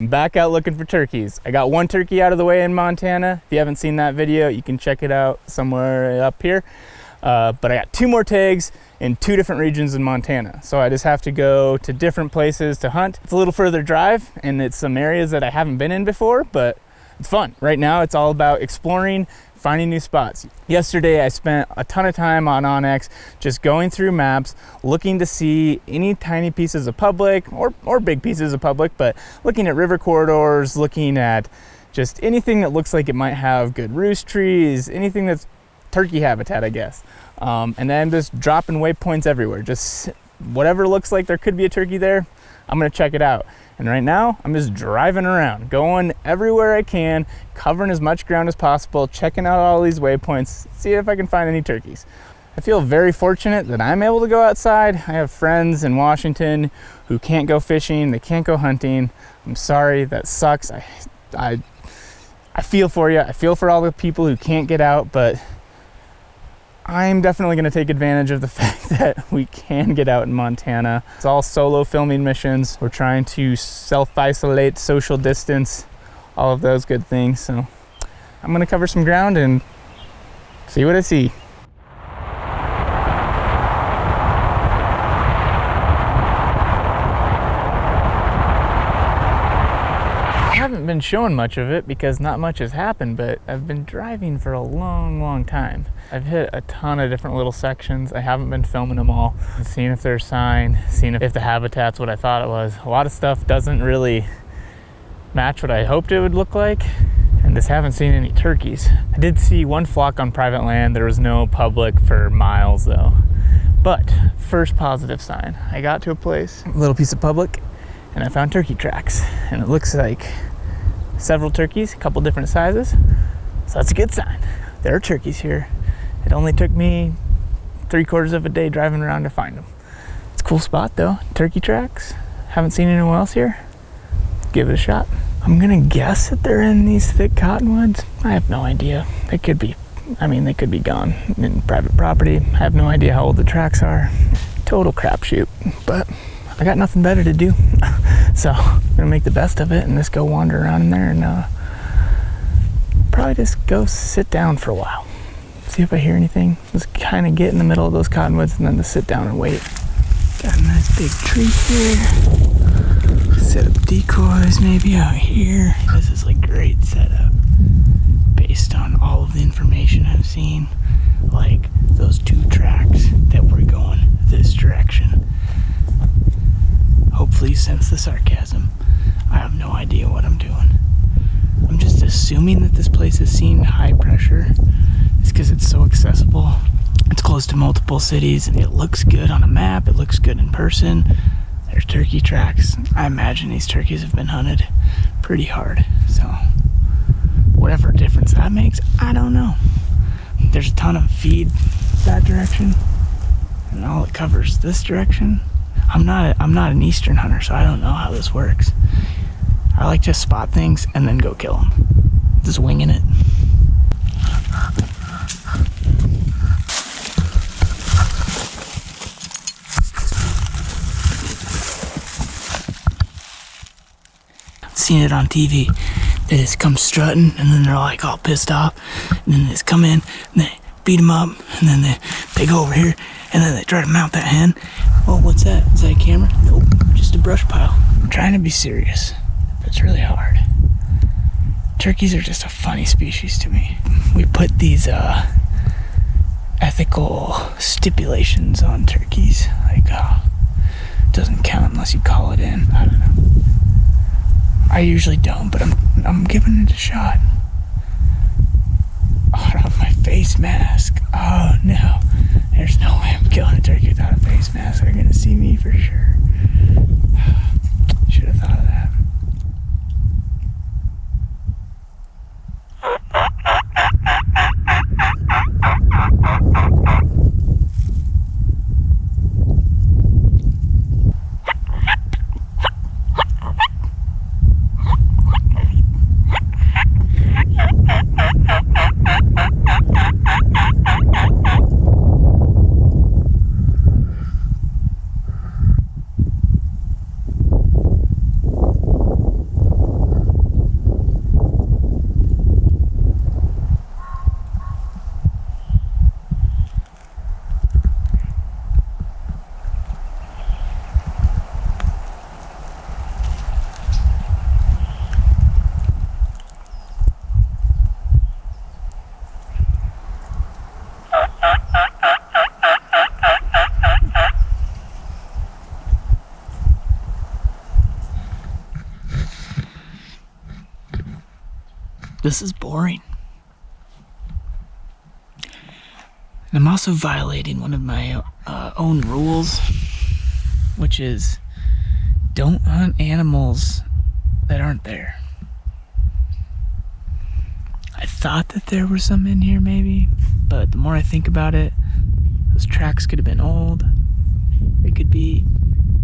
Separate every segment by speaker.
Speaker 1: I'm back out looking for turkeys. I got one turkey out of the way in Montana. If you haven't seen that video, you can check it out somewhere up here. But I got 2 more tags in 2 different regions in Montana. So I just have to go to different places to hunt. It's a little further drive and it's some areas that I haven't been in before, but it's fun. Right now it's all about exploring, finding new spots. Yesterday I spent a ton of time on Onyx just going through maps, looking to see any tiny pieces of public or big pieces of public, but looking at river corridors, looking at just anything that looks like it might have good roost trees, anything that's turkey habitat, I guess. And then just dropping waypoints everywhere. Just whatever looks like there could be a turkey there, I'm gonna check it out. And right now, I'm just driving around, going everywhere I can, covering as much ground as possible, checking out all these waypoints, see if I can find any turkeys. I feel very fortunate that I'm able to go outside. I have friends in Washington who can't go fishing, they can't go hunting. I'm sorry, that sucks. I feel for you. I feel for all the people who can't get out, but I'm definitely going to take advantage of the fact that we can get out in Montana. It's all solo filming missions. We're trying to self-isolate, social distance, all of those good things. So I'm going to cover some ground and see what I see. I haven't been showing much of it because not much has happened, but I've been driving for a long time. I've hit a ton of different little sections. I haven't been filming them all, seeing if there's sign, seeing if the habitat's what I thought it was. A lot of stuff doesn't really match what I hoped it would look like, and just haven't seen any turkeys. I did see one flock on private land. There was no public for miles though. But first positive sign, I got to a place, a little piece of public, and I found turkey tracks, and it looks like several turkeys, a couple different sizes, so that's a good sign. There are turkeys here. It only took me 3/4 of a day driving around to find them. It's a cool spot though, turkey tracks. Haven't seen anyone else here. Give it a shot. I'm gonna guess that they're in these thick cottonwoods. I have no idea. They could be, they could be gone in private property. I have no idea how old the tracks are. Total crapshoot, but I got nothing better to do. So I'm gonna make the best of it and just go wander around in there and probably just go sit down for a while. See if I hear anything. Just kind of get in the middle of those cottonwoods and then just sit down and wait. Got a nice big tree here. Set up decoys maybe out here. This is like great setup based on all of the information I've seen. Like those 2 tracks that were going this direction. Hopefully you sense the sarcasm. I have no idea what I'm doing. I'm just assuming that this place is seen high pressure. It's because it's so accessible. It's close to multiple cities and it looks good on a map. It looks good in person. There's turkey tracks. I imagine these turkeys have been hunted pretty hard. So whatever difference that makes, I don't know. There's a ton of feed that direction and all it covers this direction. I'm not an eastern hunter, so I don't know how this works. I like to spot things and then go kill them. Just winging it. Seen it on TV. They just come strutting and then they're like all pissed off. And then they just come in and they beat them up and then they go over here and then they try to mount that hen. Oh, what's that? Is that a camera? Nope, just a brush pile. I'm trying to be serious, but it's really hard. Turkeys are just a funny species to me. We put these ethical stipulations on turkeys, like it doesn't count unless you call it in. I don't know. I usually don't, but I'm giving it a shot. Oh, I don't have my face mask. Oh no. There's no way I'm killing a turkey without a face mask. They're gonna see me for sure. Should have thought of that. This is boring. And I'm also violating one of my own rules, which is don't hunt animals that aren't there. I thought that there were some in here maybe, but the more I think about it, those tracks could have been old. They could be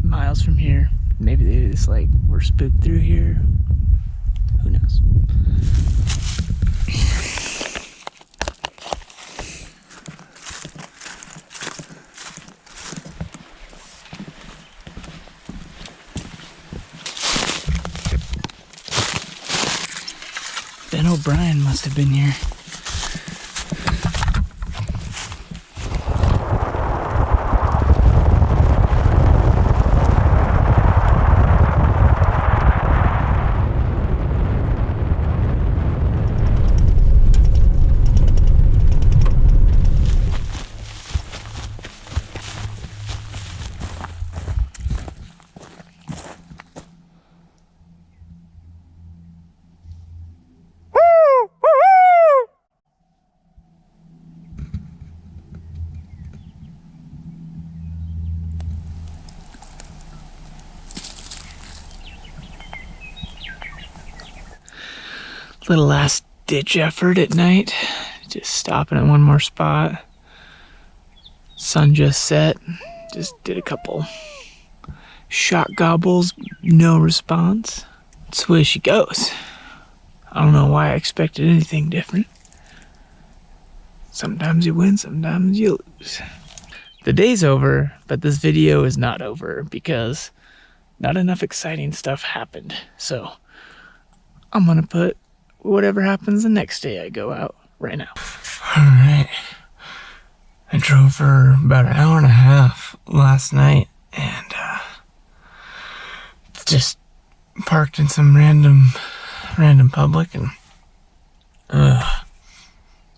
Speaker 1: miles from here. Maybe they just like were spooked through here. Who knows? Ben O'Brien must have been here. Little last ditch effort at night, just stopping at one more spot. Sun just set, just did a couple shot gobbles, no response. That's the way she goes. I don't know why I expected anything different. Sometimes you win, sometimes you lose. The day's over, but this video is not over because not enough exciting stuff happened. So I'm gonna put whatever happens the next day I go out right now. All right. I drove for about an hour and a half last night and just parked in some random public and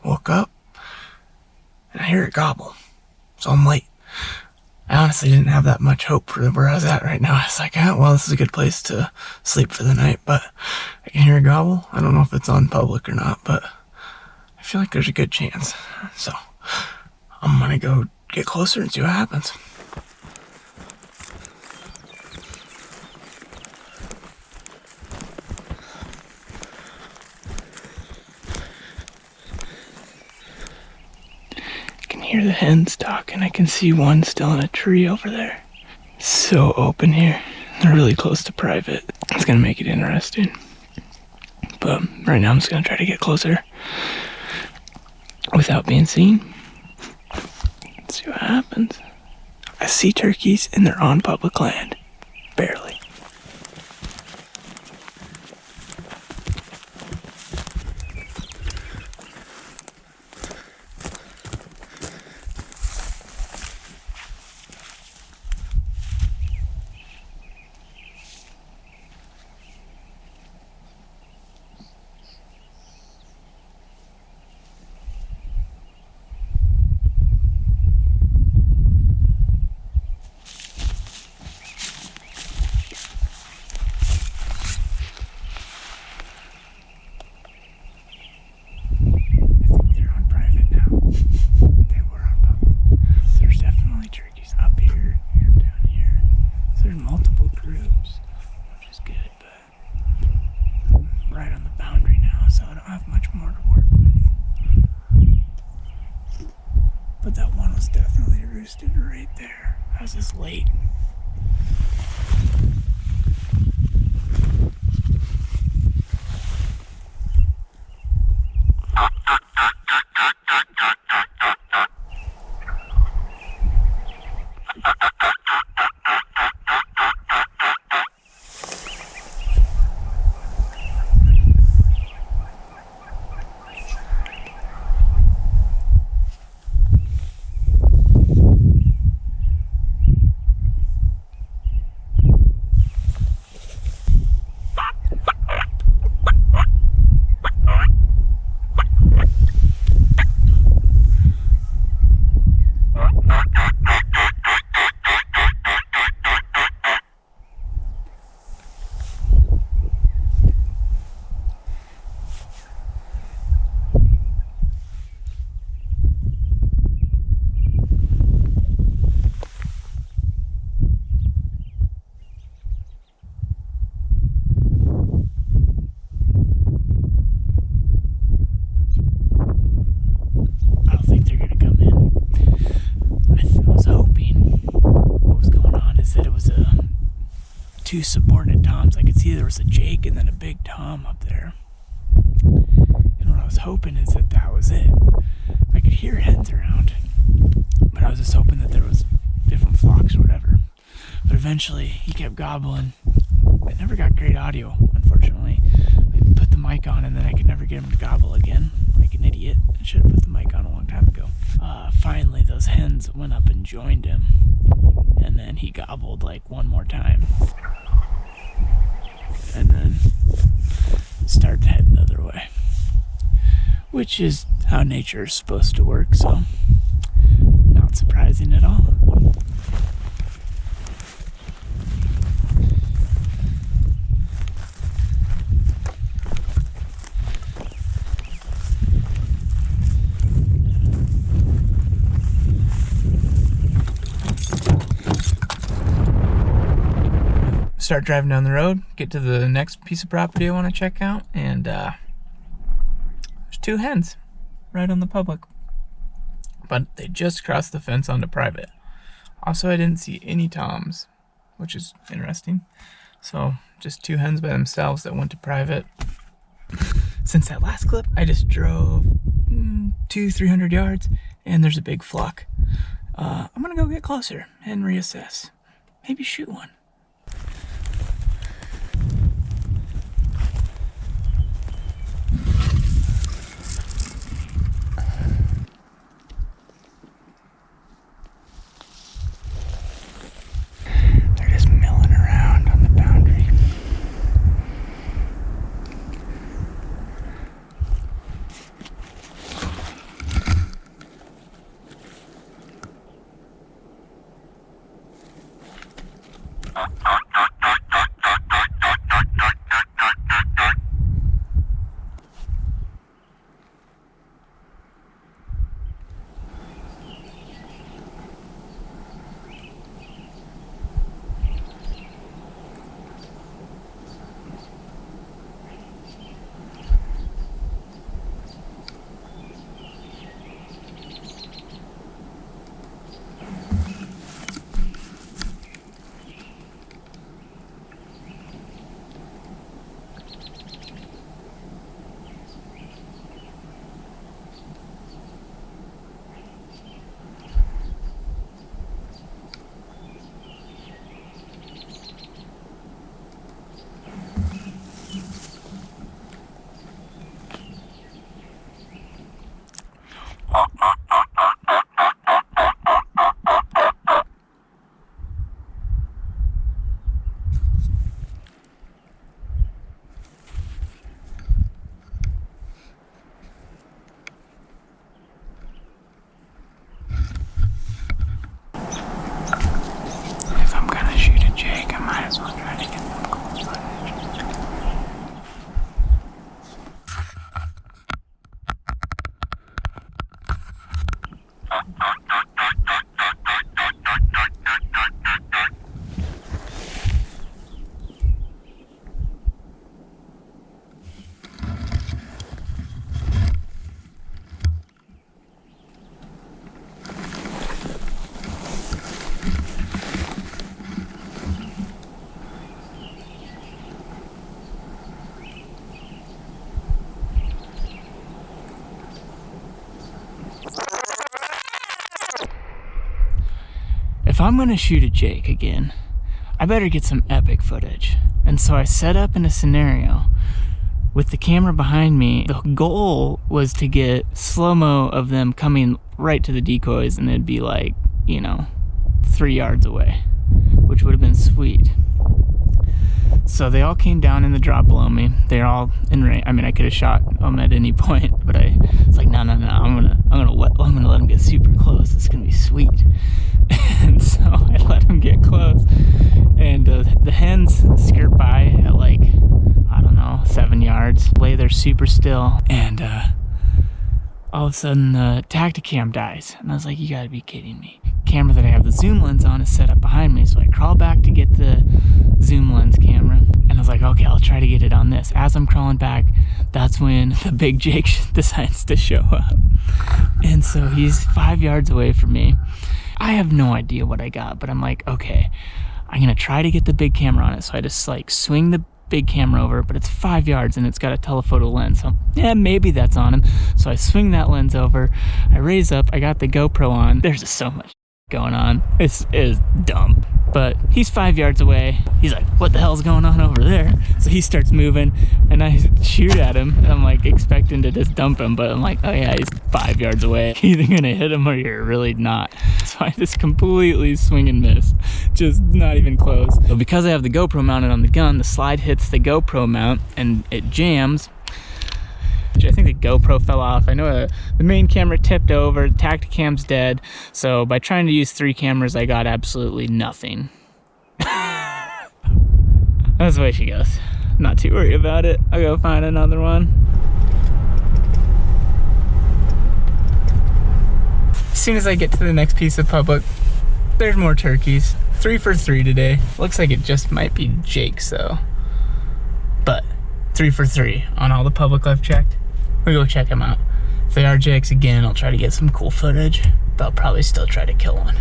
Speaker 1: woke up and I hear it gobble. So I'm late. I honestly didn't have that much hope for where I was at right now. I was like, oh, well, this is a good place to sleep for the night, but I can hear a gobble. I don't know if it's on public or not, but I feel like there's a good chance. So I'm gonna go get closer and see what happens. Hear the hens talking. I can see one still in a tree over there. So open here. They're really close to private. It's gonna make it interesting. But right now I'm just gonna try to get closer without being seen. Let's see what happens. I see turkeys and they're on public land. Barely. Right there. I was just late. two subordinate toms. I could see there was a Jake and then a big tom up there. And what I was hoping is that that was it. I could hear hens around, but I was just hoping that there was different flocks or whatever. But eventually he kept gobbling. I never got great audio, unfortunately. I put the mic on and then I could never get him to gobble again, like an idiot. I should have put the mic on a long time ago. Finally, those hens went up and joined him, and then he gobbled like one more time, and then started heading the other way, which is how nature is supposed to work, so not surprising at all. Start driving down the road, get to the next piece of property I want to check out, and there's two hens right on the public, but they just crossed the fence onto private. Also, I didn't see any toms, which is interesting. So just two hens by themselves that went to private. Since that last clip, I just drove 200-300 yards, and there's a big flock. I'm gonna go get closer and reassess, maybe shoot one. If I'm gonna shoot a Jake again, I better get some epic footage. And so I set up in a scenario with the camera behind me. The goal was to get slow-mo of them coming right to the decoys, and it'd be like, 3 yards away, which would have been sweet. So they all came down in the drop below me. They're all in range. I mean, I could have shot them at any point, but it's like, no. I'm gonna let them get super close. It's gonna be sweet. And so I let them get close, and the hens skirt by at like, I don't know, 7 yards. Lay there super still, and all of a sudden the Tacticam dies, and I was like, you gotta be kidding me. Camera that I have the zoom lens on is set up behind me, so I crawl back to get the zoom lens camera, and I was like, okay, I'll try to get it on this. As I'm crawling back, that's when the big Jake decides to show up, and so he's 5 yards away from me. I have no idea what I got, but I'm like, okay, I'm gonna try to get the big camera on it. So I just like swing the big camera over, but it's 5 yards and it's got a telephoto lens. So yeah, maybe that's on him. So I swing that lens over, I raise up, I got the GoPro on. There's just so much going on. This is dumb. But he's 5 yards away. He's like, what the hell's going on over there? So he starts moving and I shoot at him. And I'm like expecting to just dump him, but I'm like, oh yeah, he's 5 yards away. You're either gonna hit him or you're really not. So I just completely swing and miss. Just not even close. So because I have the GoPro mounted on the gun, the slide hits the GoPro mount and it jams. I think the GoPro fell off. I know the main camera tipped over, the Tacticam's dead. So by trying to use 3 cameras, I got absolutely nothing. That's the way she goes. Not too worried about it. I'll go find another one. As soon as I get to the next piece of public, there's more turkeys. 3 for 3 today. Looks like it just might be Jake's though. But 3 for 3 on all the public I've checked. We'll go check them out. If they are Jake's again, I'll try to get some cool footage. But I'll probably still try to kill one.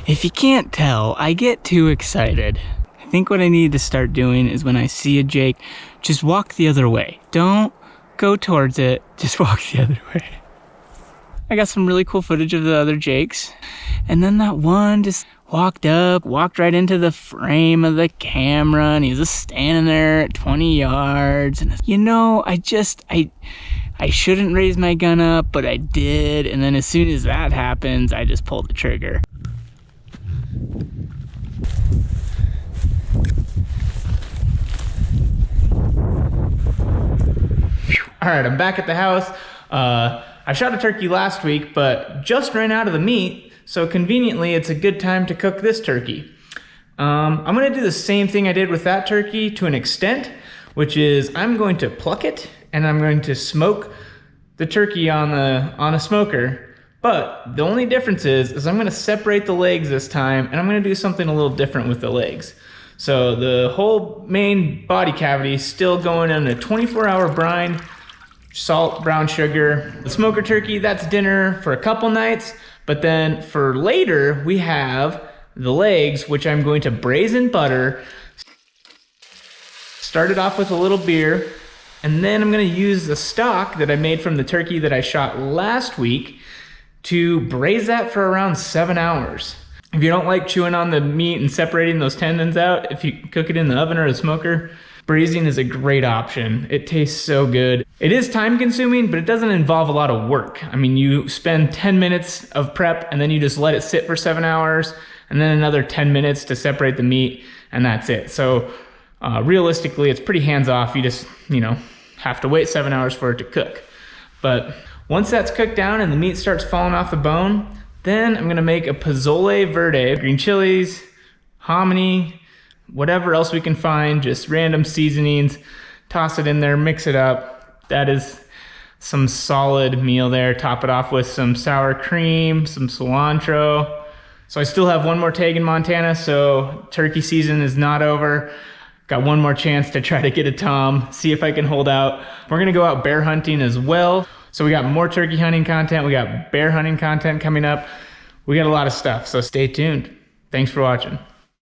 Speaker 1: If you can't tell, I get too excited. I think what I need to start doing is when I see a Jake, just walk the other way. Don't go towards it, just walk the other way. I got some really cool footage of the other Jakes. And then that one just walked up, walked right into the frame of the camera, and he was just standing there at 20 yards. And you know, I shouldn't raise my gun up, but I did. And then as soon as that happens, I just pulled the trigger. All right, I'm back at the house. I shot a turkey last week, but just ran out of the meat, so conveniently it's a good time to cook this turkey. I'm gonna do the same thing I did with that turkey to an extent, which is I'm going to pluck it and I'm going to smoke the turkey on a smoker. But the only difference is I'm gonna separate the legs this time, and I'm gonna do something a little different with the legs. So the whole main body cavity is still going in a 24-hour brine, salt, brown sugar. The smoker turkey, that's dinner for a couple nights. But then for later, we have the legs, which I'm going to braise in butter. Started off with a little beer, and then I'm gonna use the stock that I made from the turkey that I shot last week to braise that for around 7 hours. If you don't like chewing on the meat and separating those tendons out, if you cook it in the oven or the smoker, braising is a great option. It tastes so good. It is time consuming, but it doesn't involve a lot of work. I mean, you spend 10 minutes of prep and then you just let it sit for 7 hours. and then another 10 minutes to separate the meat, and that's it. So realistically, it's pretty hands-off. You just, have to wait 7 hours for it to cook. But once that's cooked down and the meat starts falling off the bone, then I'm gonna make a pozole verde, green chilies, hominy, whatever else we can find, just random seasonings, toss it in there, mix it up. That is some solid meal there. Top it off with some sour cream, some cilantro. So I still have one more tag in Montana, so turkey season is not over. Got one more chance to try to get a tom, see if I can hold out. We're gonna go out bear hunting as well. So we got more turkey hunting content, we got bear hunting content coming up. We got a lot of stuff, so stay tuned. Thanks for watching.